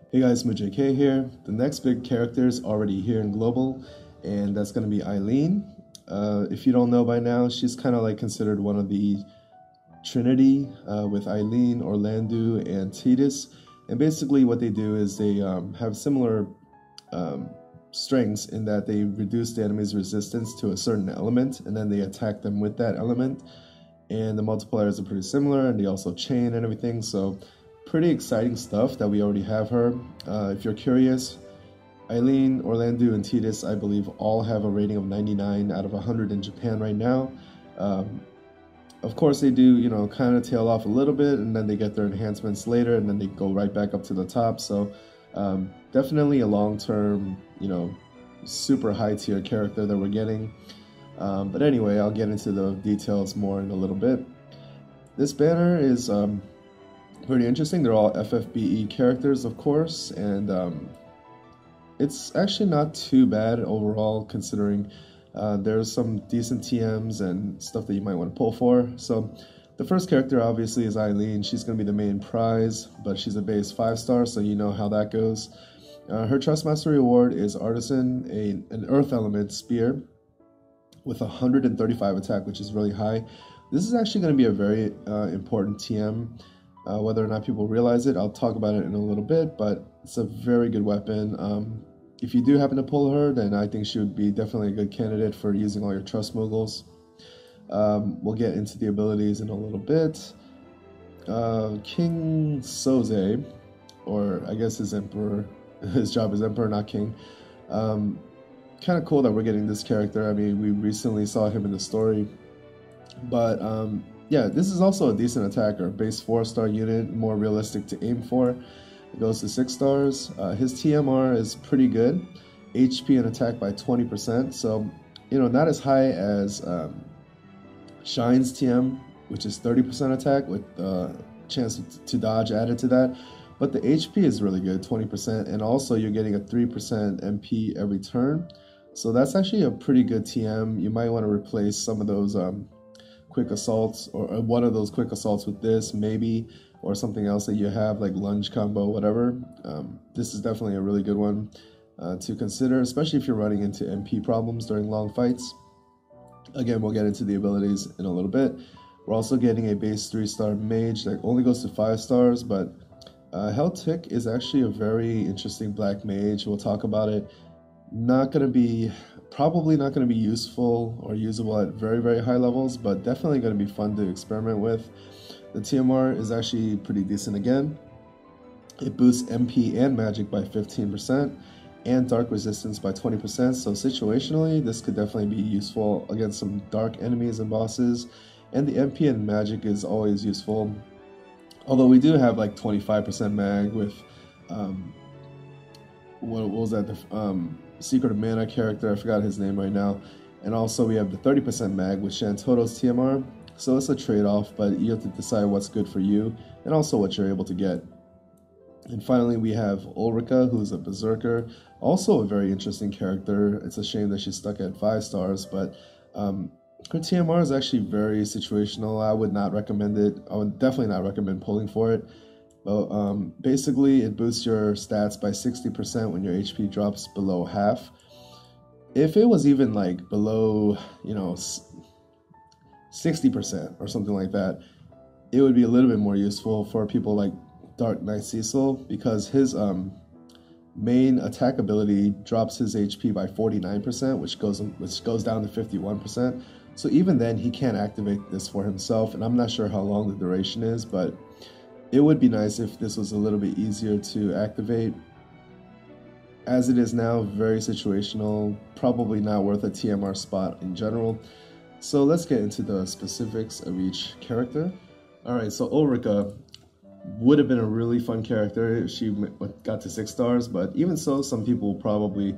Hey guys, MJK here. The next big character is already here in Global, and that's going to be Eileen. If you don't know by now, she's kind of like considered one of the Trinity with Eileen, Orlandeau, and Titus. And basically what they do is they have similar strengths in that they reduce the enemy's resistance to a certain element, and then they attack them with that element. And the multipliers are pretty similar, and they also chain and everything, so pretty exciting stuff that we already have her. If you're curious, Aileen, Orlandeau, and Titus, I believe, all have a rating of 99 out of 100 in Japan right now. Of course, they do, kind of tail off a little bit, and then they get their enhancements later, and then they go right back up to the top. So definitely a long-term, super high-tier character that we're getting. But anyway, I'll get into the details more in a little bit. This banner is pretty interesting. They're all FFBE characters, of course, and it's actually not too bad overall, considering there's some decent TMs and stuff that you might want to pull for. So the first character obviously is Aileen. She's going to be the main prize, but she's a base 5-star, so you know how that goes. Her Trust Mastery award is Artisan, an Earth Element Spear with 135 attack, which is really high. This is actually going to be a very important TM. Whether or not people realize it, I'll talk about it in a little bit, but it's a very good weapon. If you do happen to pull her, then I think she would be definitely a good candidate for using all your trust moguls. We'll get into the abilities in a little bit. King Sozhe, or I guess his emperor, his job is emperor, not king. Kind of cool that we're getting this character. I mean, we recently saw him in the story, but yeah, this is also a decent attacker. Base 4-star unit, more realistic to aim for. It goes to 6 stars. His TMR is pretty good. HP and attack by 20%. So, not as high as Shine's TM, which is 30% attack with chance to dodge added to that. But the HP is really good, 20%. And also you're getting a 3% MP every turn. So that's actually a pretty good TM. You might want to replace some of those quick assaults, or one of those quick assaults with this maybe, or something else that you have like lunge combo, whatever. This is definitely a really good one to consider, especially if you're running into MP problems during long fights. Again, we'll get into the abilities in a little bit. We're also getting a base 3-star mage that only goes to 5 stars, but Heltich is actually a very interesting black mage. We'll talk about it. Probably not going to be useful or usable at very, very high levels, but definitely going to be fun to experiment with. The TMR is actually pretty decent again. It boosts MP and magic by 15% and dark resistance by 20%, so situationally this could definitely be useful against some dark enemies and bosses, and the MP and magic is always useful. Although we do have like 25% mag with what was that, the Secret of Mana character, I forgot his name right now. And also we have the 30% mag with Shantoto's TMR. So it's a trade-off, but you have to decide what's good for you and also what you're able to get. And finally we have Ulrica, who's a berserker, also a very interesting character. It's a shame that she's stuck at 5 stars, but her TMR is actually very situational. I would not recommend it. I would definitely not recommend pulling for it. But basically, it boosts your stats by 60% when your HP drops below half. If it was even like below, 60% or something like that, it would be a little bit more useful for people like Dark Knight Cecil, because his main attack ability drops his HP by 49%, which goes down to 51%. So even then, he can't activate this for himself, and I'm not sure how long the duration is, but it would be nice if this was a little bit easier to activate. As it is now, very situational, probably not worth a TMR spot in general. So let's get into the specifics of each character. Alright, so Ulrica would have been a really fun character if she got to 6 stars, but even so, some people probably,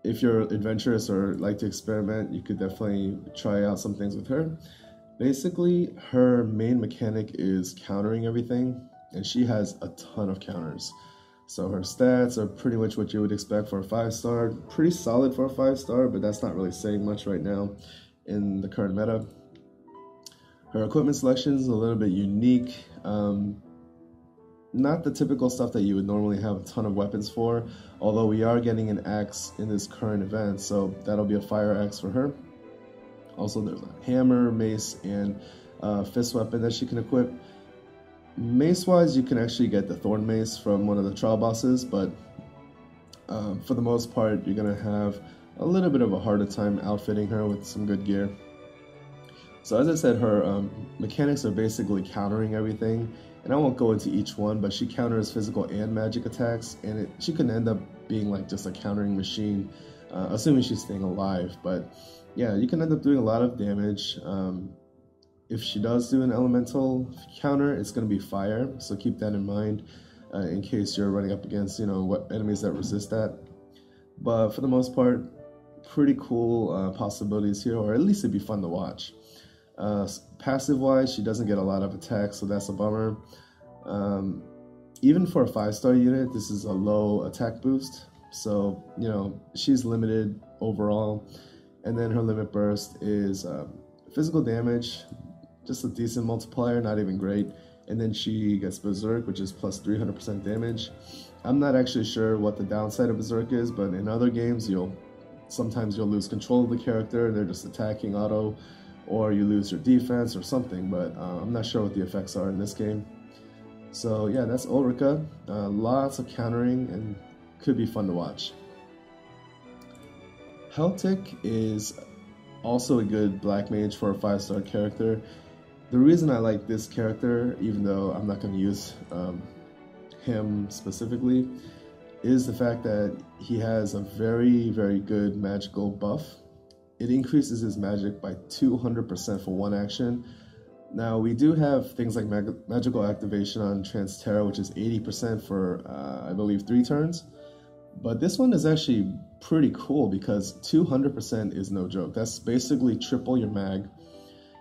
if you're adventurous or like to experiment, you could definitely try out some things with her. Basically, her main mechanic is countering everything, and she has a ton of counters. So her stats are pretty much what you would expect for a 5-star. Pretty solid for a 5-star, but that's not really saying much right now in the current meta. Her equipment selection is a little bit unique. not the typical stuff that you would normally have a ton of weapons for, although we are getting an axe in this current event, so that'll be a fire axe for her. Also, there's a hammer, mace, and fist weapon that she can equip. Mace-wise, you can actually get the Thorn Mace from one of the trial bosses, but for the most part, you're going to have a little bit of a harder time outfitting her with some good gear. So as I said, her mechanics are basically countering everything, and I won't go into each one, but she counters physical and magic attacks, and she can end up being like just a countering machine, assuming she's staying alive. But yeah, you can end up doing a lot of damage. If she does do an elemental counter, it's going to be fire, so keep that in mind in case you're running up against, what enemies that resist that. But for the most part, pretty cool possibilities here, or at least it'd be fun to watch. Passive-wise, she doesn't get a lot of attacks, so that's a bummer. Even for a 5-star unit, this is a low attack boost, so, she's limited overall. And then her limit burst is physical damage, just a decent multiplier, not even great. And then she gets Berserk, which is plus 300% damage. I'm not actually sure what the downside of Berserk is, but in other games, sometimes you'll lose control of the character, they're just attacking auto, or you lose your defense or something, but I'm not sure what the effects are in this game. So yeah, that's Ulrica. Lots of countering and could be fun to watch. Heltich is also a good black mage for a 5-star character. The reason I like this character, even though I'm not going to use him specifically, is the fact that he has a very, very good magical buff. It increases his magic by 200% for one action. Now, we do have things like magical activation on Transterra, which is 80% for, I believe, 3 turns. But this one is actually pretty cool because 200% is no joke. That's basically triple your mag.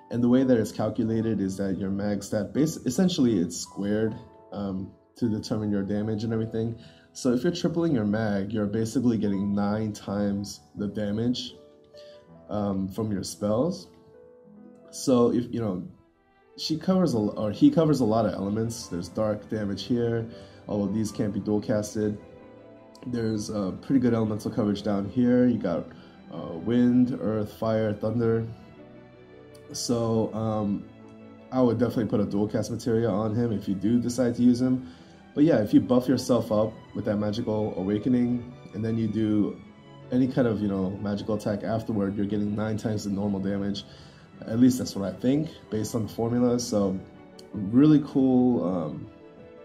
And the way that it's calculated is that your mag stat essentially it's squared to determine your damage and everything. So if you're tripling your mag, you're basically getting 9 times the damage from your spells. So if he covers a lot of elements. There's dark damage here, although these can't be dual casted. There's pretty good elemental coverage down here. You got wind, earth, fire, thunder. So I would definitely put a dual cast materia on him if you do decide to use him. But yeah, if you buff yourself up with that magical awakening, and then you do any kind of magical attack afterward, you're getting 9 times the normal damage. At least that's what I think, based on the formula. So really cool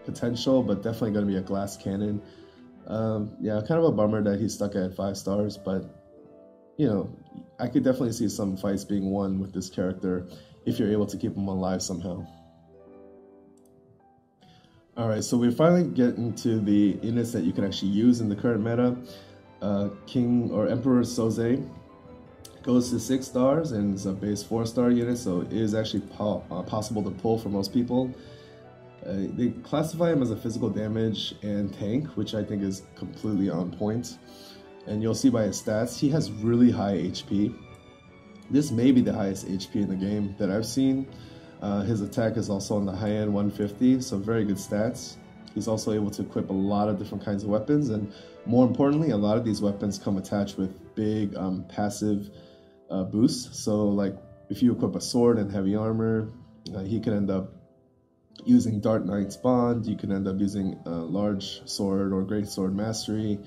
potential, but definitely going to be a glass cannon. Yeah, kind of a bummer that he's stuck at 5 stars, but I could definitely see some fights being won with this character if you're able to keep him alive somehow. Alright, so we're finally getting to the units that you can actually use in the current meta. King or Emperor Sozhe goes to 6 stars and is a base 4-star unit, so it is actually possible to pull for most people. They classify him as a physical damage and tank, which I think is completely on point. And you'll see by his stats, he has really high HP. This may be the highest HP in the game that I've seen. His attack is also on the high end, 150, so very good stats. He's also able to equip a lot of different kinds of weapons, and more importantly, a lot of these weapons come attached with big passive boosts. So like if you equip a sword and heavy armor, he can end up using Dark Knight's Bond, you can end up using large sword or great sword mastery,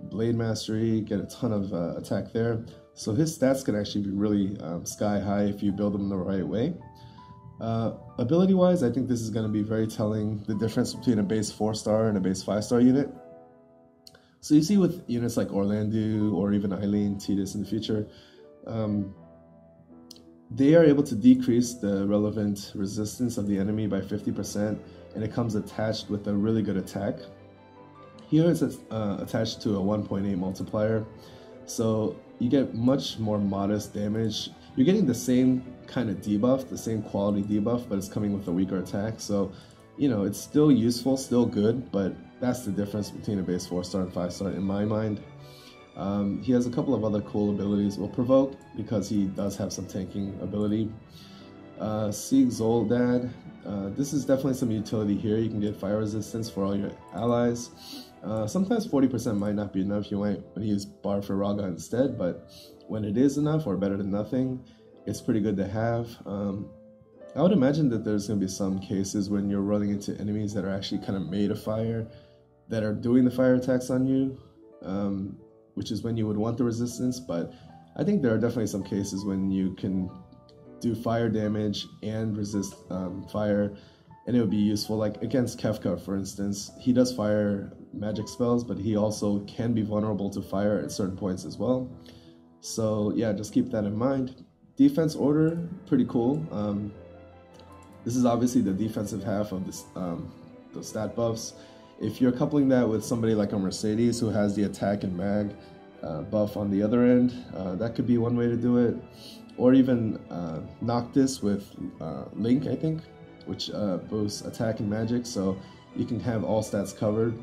blade mastery, get a ton of attack there. So his stats can actually be really sky high if you build them the right way. Ability wise, I think this is going to be very telling the difference between a base 4-star and a base 5-star unit. So you see with units like Orlandeau or even Eileen in the future, they are able to decrease the relevant resistance of the enemy by 50%, and it comes attached with a really good attack. Here it's attached to a 1.8 multiplier, so you get much more modest damage. You're getting the same kind of debuff, the same quality debuff, but it's coming with a weaker attack. So, it's still useful, still good, but that's the difference between a base 4-star and 5-star in my mind. He has a couple of other cool abilities. Will Provoke, because he does have some tanking ability. Sieg Zoldad. This is definitely some utility here. You can get fire resistance for all your allies. Sometimes 40% might not be enough. You might want to use Bar for Raga instead, but when it is enough or better than nothing, it's pretty good to have. I would imagine that there's going to be some cases when you're running into enemies that are actually kind of made of fire, that are doing the fire attacks on you, which is when you would want the resistance, but I think there are definitely some cases when you can do fire damage and resist fire, and it would be useful, like against Kefka, for instance. He does fire magic spells, but he also can be vulnerable to fire at certain points as well. So yeah, just keep that in mind. Defense order, pretty cool. This is obviously the defensive half of this, the stat buffs. If you're coupling that with somebody like a Mercedes who has the attack and mag buff on the other end, that could be one way to do it. Or even Noctis with Link, I think, which boosts attack and magic, so you can have all stats covered.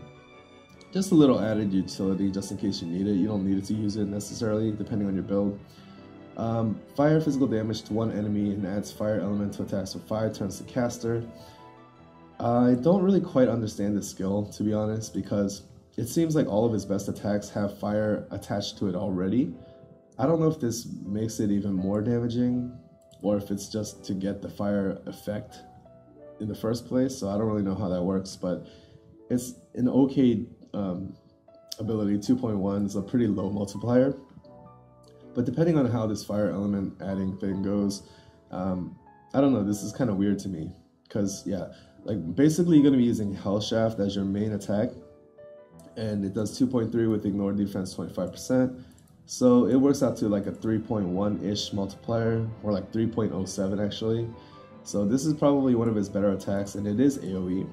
Just a little added utility just in case you need it. You don't need it to use it necessarily, depending on your build. Fire physical damage to one enemy and adds fire element to attacks for 5 turns to caster. I don't really quite understand this skill, to be honest, because it seems like all of his best attacks have fire attached to it already. I don't know if this makes it even more damaging, or if it's just to get the fire effect in the first place, so I don't really know how that works, but it's an okay ability. 2.1 is a pretty low multiplier. But depending on how this fire element adding thing goes, I don't know, this is kind of weird to me. Because, yeah, like basically you're going to be using Hell Shaft as your main attack. And it does 2.3 with ignore defense 25%. So it works out to like a 3.1-ish multiplier, or like 3.07 actually. So this is probably one of his better attacks, and it is AoE.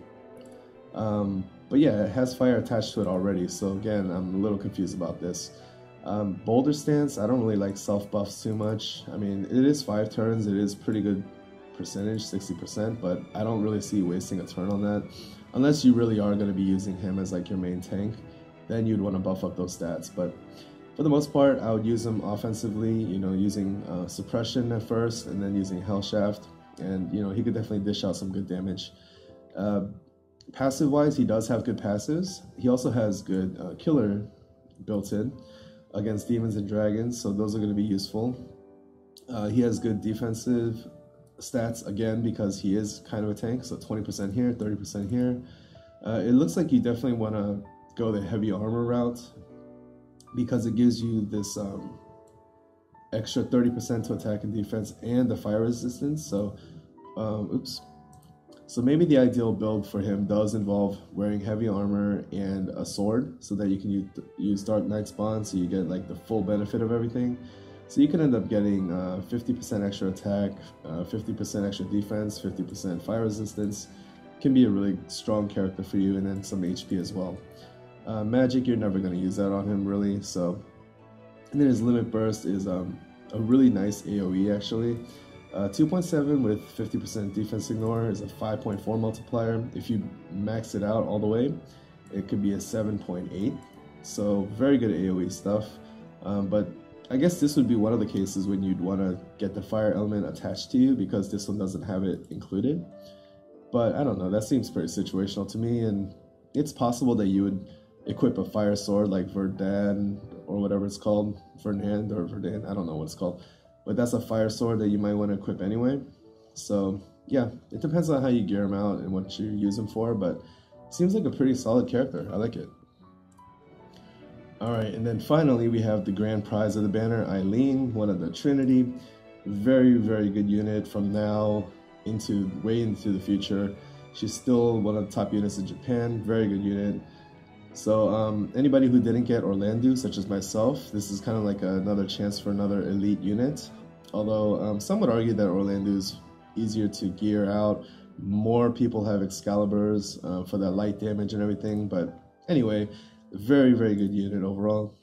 But yeah, it has fire attached to it already, so again, I'm a little confused about this. Boulder Stance, I don't really like self-buffs too much. I mean, it is 5 turns, it is pretty good percentage, 60%, but I don't really see wasting a turn on that. Unless you really are going to be using him as like your main tank, then you'd want to buff up those stats. But for the most part, I would use him offensively, you know, using Suppression at first, and then using Hell Shaft, and you know, he could definitely dish out some good damage. Passive-wise, he does have good passives. He also has good killer built in against demons and dragons, so those are going to be useful. He has good defensive stats, again, because he is kind of a tank, so 20% here, 30% here. It looks like you definitely want to go the heavy armor route, because it gives you this extra 30% to attack and defense and the fire resistance, so, So maybe the ideal build for him does involve wearing heavy armor and a sword, so that you can use Dark Knight's Bond, so you get like the full benefit of everything. So you can end up getting 50% extra attack, 50% extra defense, 50% fire resistance. Can be a really strong character for you, and then some HP as well. Magic, you're never going to use that on him really, so. And then his Limit Burst is a really nice AoE actually. 2.7 with 50% defense ignore is a 5.4 multiplier. If you max it out all the way, it could be a 7.8. So very good AoE stuff. But I guess this would be one of the cases when you'd want to get the fire element attached to you, because this one doesn't have it included. But I don't know, that seems pretty situational to me, and it's possible that you would equip a fire sword like Verdun or whatever it's called, Fernand or Verdun, I don't know what it's called. But that's a fire sword that you might want to equip anyway. So yeah, it depends on how you gear him out and what you use him for, but it seems like a pretty solid character. I like it. Alright, and then finally we have the grand prize of the banner, Aileen, one of the Trinity. Very, very good unit from now into way into the future. She's still one of the top units in Japan. Very good unit. So anybody who didn't get Orlandeau, such as myself, this is kind of like another chance for another elite unit. Although some would argue that Orlandeau is easier to gear out. More people have Excaliburs for that light damage and everything. But anyway, very, very good unit overall.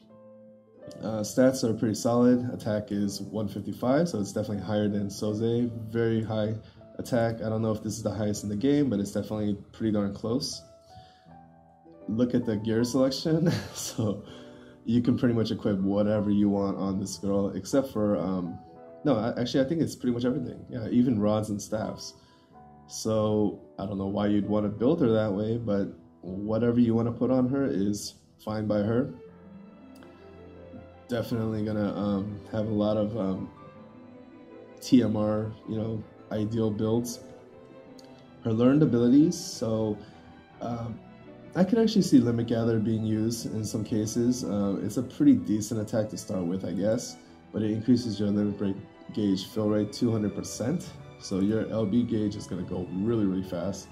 Stats are pretty solid. Attack is 155, so it's definitely higher than Sozhe. Very high attack. I don't know if this is the highest in the game, but it's definitely pretty darn close. Look at the gear selection. So you can pretty much equip whatever you want on this girl, except for No, actually, I think it's pretty much everything. Yeah, even rods and staffs. So I don't know why you'd want to build her that way, but whatever you want to put on her is fine by her. Definitely gonna have a lot of TMR, ideal builds. Her learned abilities, so I can actually see Limit Gather being used in some cases. It's a pretty decent attack to start with, I guess, but it increases your limit break gauge fill rate 200%, so your LB gauge is going to go really, really fast.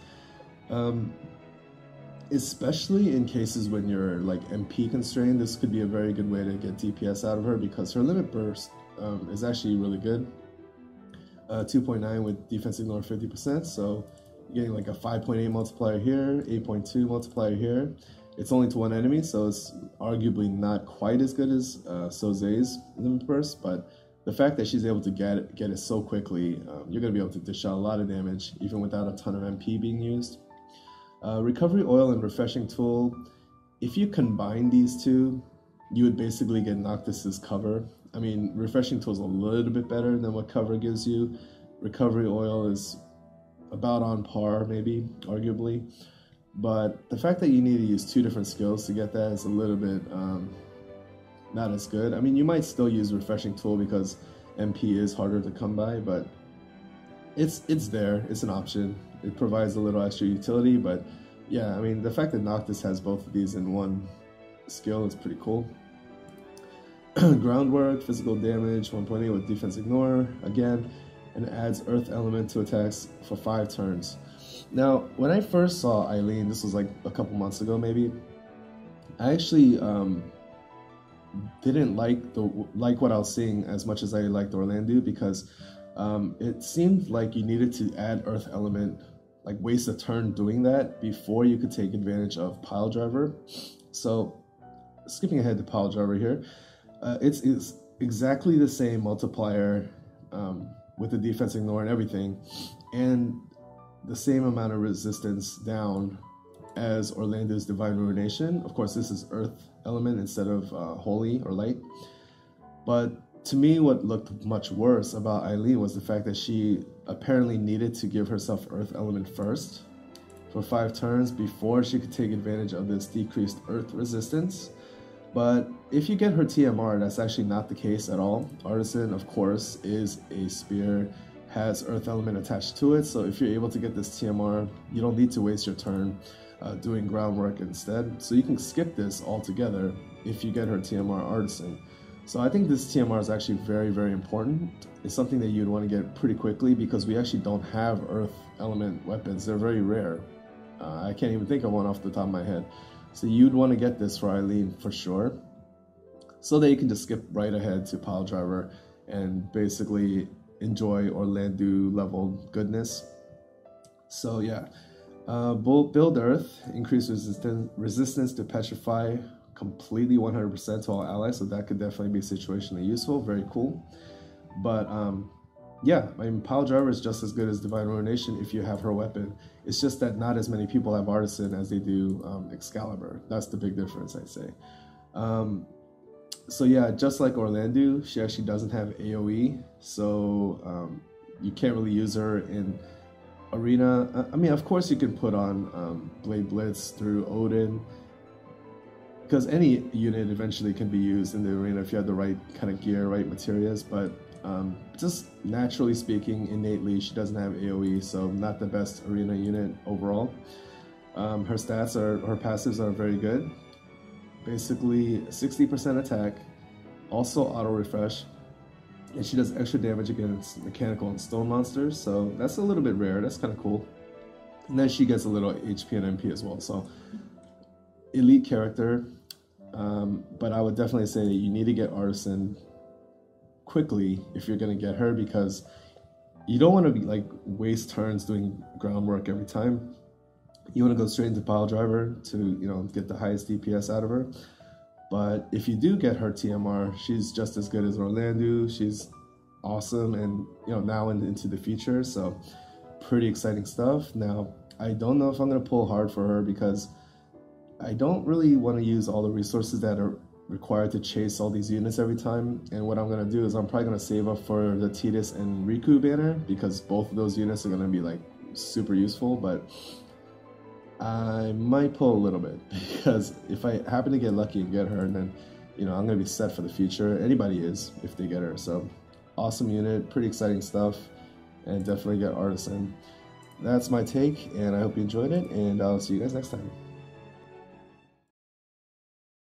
Especially in cases when you're like MP constrained, this could be a very good way to get DPS out of her because her limit burst is actually really good. 2.9 with defense ignore 50%, so you're getting like a 5.8 multiplier here, 8.2 multiplier here. It's only to one enemy, so it's arguably not quite as good as Sozhe's limit burst, but the fact that she's able to get it so quickly, you're going to be able to dish out a lot of damage even without a ton of MP being used. Recovery Oil and Refreshing Tool, if you combine these two, you would basically get Noctis's cover. I mean, Refreshing Tool is a little bit better than what cover gives you. Recovery Oil is about on par, maybe, arguably. But the fact that you need to use two different skills to get that is a little bit not as good. I mean, you might still use Refreshing Tool because MP is harder to come by, but it's there. It's an option. It provides a little extra utility, but yeah, I mean, the fact that Noctis has both of these in one skill is pretty cool. Groundwork, physical damage, 1.8 with defense ignore, again, and adds earth element to attacks for 5 turns. Now, when I first saw Eileen, this was like a couple months ago maybe, I actually didn't like what I was seeing as much as I liked Orlandeau because it seemed like you needed to add earth element, like waste a turn doing that before you could take advantage of Pile Driver. So skipping ahead to Pile Driver here, it's exactly the same multiplier with the defense ignore and everything, and the same amount of resistance down as Orlandeau's Divine Ruination. Of course, this is earth element instead of holy or light. But to me, what looked much worse about Eileen was the fact that she apparently needed to give herself earth element first for 5 turns before she could take advantage of this decreased earth resistance. But if you get her TMR, that's actually not the case at all. Artisan, of course, is a spear, has earth element attached to it, so if you're able to get this TMR, you don't need to waste your turn doing groundwork instead. So you can skip this altogether if you get her TMR Artisan. So I think this TMR is actually very, very important. It's something that you'd want to get pretty quickly because we actually don't have earth element weapons. They're very rare. I can't even think of one off the top of my head. So you'd want to get this for Eileen for sure, so that you can just skip right ahead to Pile Driver and basically enjoy Orlandeau level goodness. So yeah, build Earth, increase resistance to Petrify completely 100% to all allies, so that could definitely be situationally useful, very cool. But yeah, I mean, Pile Driver is just as good as Divine Ruination if you have her weapon. It's just that not as many people have Artisan as they do Excalibur. That's the big difference, I'd say. So yeah, just like Orlandeau, she actually doesn't have AoE, so you can't really use her in Arena. I mean, of course you can put on Blade Blitz through Odin, because any unit eventually can be used in the Arena if you have the right kind of gear, right materials, but just naturally speaking, innately, she doesn't have AoE, so not the best Arena unit overall. Her stats her passives are very good. Basically, 60% attack, also auto refresh, and she does extra damage against mechanical and stone monsters, so that's a little bit rare. That's kind of cool. And then she gets a little HP and MP as well, so elite character. But I would definitely say that you need to get Artisan quickly if you're going to get her, because you don't want to be like waste turns doing groundwork every time. You want to go straight into Pile Driver to get the highest DPS out of her. But if you do get her TMR, she's just as good as Orlandeau. She's awesome, and now and into the future, so pretty exciting stuff. Now I don't know if I'm going to pull hard for her because I don't really want to use all the resources that required to chase all these units every time. And what I'm going to do is I'm probably going to save up for the Tidus and Riku banner, because both of those units are going to be like super useful. But I might pull a little bit, because if I happen to get lucky and get her, then I'm going to be set for the future. Anybody is if they get her. So awesome unit, pretty exciting stuff, and definitely get Artisan. That's my take, and I hope you enjoyed it, and I'll see you guys next time.